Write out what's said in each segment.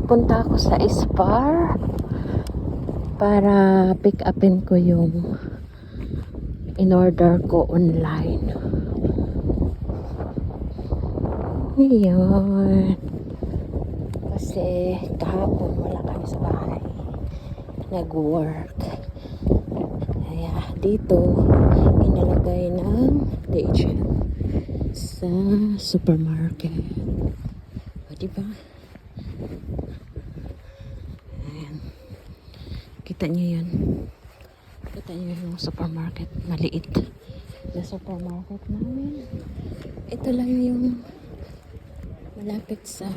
pupunta ako sa Spar para pick upin ko yung in-order ko online. Ngayon. Kasi kahapon wala kami sa bahay. Nag-work. Kaya dito, inalagay ng DHL sa supermarket. O, diba? Ayan. Kita niyo yan. Kita niyo yung supermarket. Maliit na supermarket namin. Ito lang yung malapit sa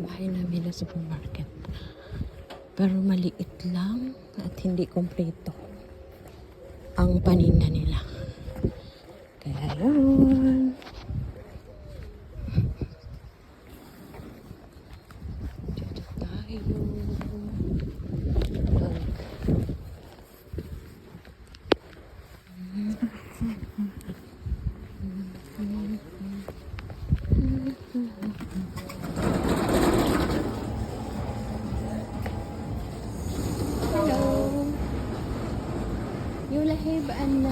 bahay namin na supermarket. Pero maliit lang at hindi kompleto ang paninda nila. Kaya yun. Dito tayo. Jullie hebben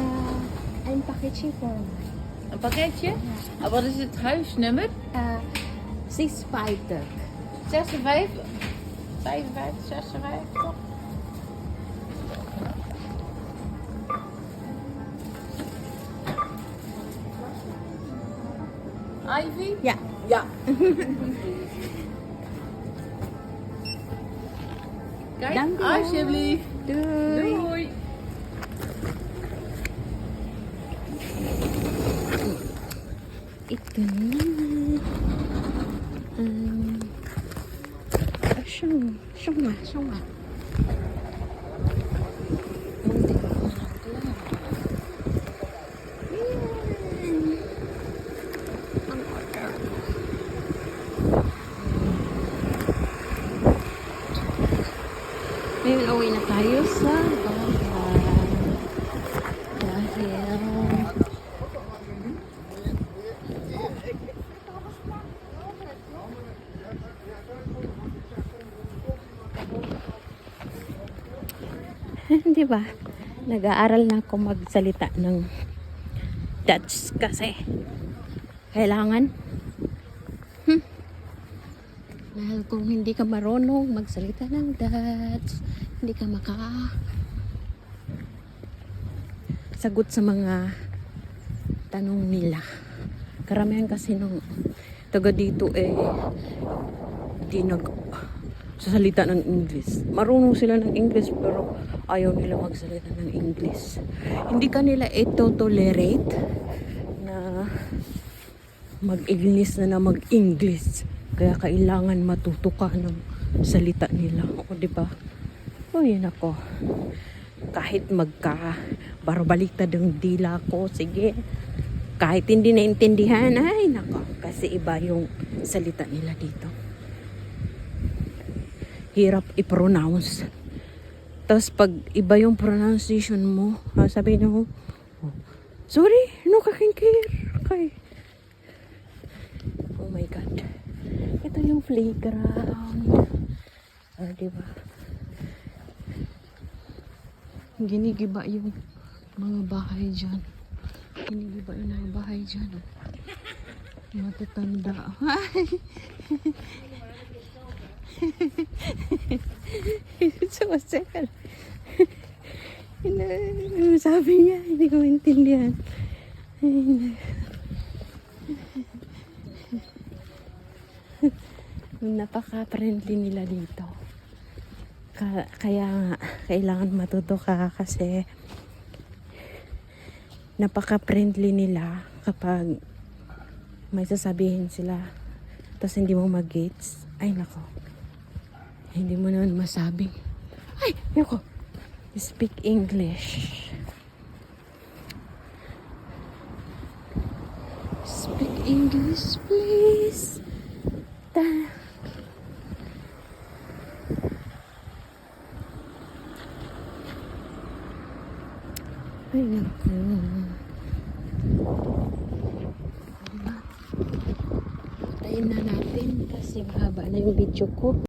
een pakketje voor mij. Een pakketje? En wat is het huisnummer? 650. 56? 55, 56? Ivy? Ja. Ja. Kijk, Dank u wel. alsjeblieft. Doei. Doei. Ito na. Siya nga. Muntik na lang. Ang order. Ngayon, uwi na tayo sa bahay. Dahil di ba? Nag-aaral na ako magsalita ng Dutch kasi kailangan. Dahil kung hindi ka marunong magsalita ng Dutch, hindi ka sagot sa mga tanong nila. Karamihan kasi nung taga dito di sasalita ng English. Marunong sila ng English pero ayaw nila magsalita ng English. Hindi kanila ito tolerate na mag-English na mag-English. Kaya kailangan matuto ka ng salita nila. O, diba? O, yun ako. Kahit barbaliktad ang dila ko, sige. Kahit hindi naintindihan, ay nako. Kasi iba yung salita nila dito. Hirap i-pronounce. Tapos pag iba yung pronunciation mo, sabi nyo, sorry, no kakinkir. Okay. Oh my God. Ito yung playground. Diba? Ginigiba yung mga bahay dyan. Ginigiba yung mga bahay dyan. Matatanda. Sumasel. Sabi niya, hindi ko maintindihan. Napaka-friendly nila dito. Kaya nga, kailangan matuto ka kasi napaka-friendly nila kapag may sasabihin sila tapos hindi mo mag-gets. Ay, nako. Hindi mo naman masabi. Ay, nako. Speak English. Speak English, please. Ay, nako. Patayin na natin kasi mahaba na yung video ko.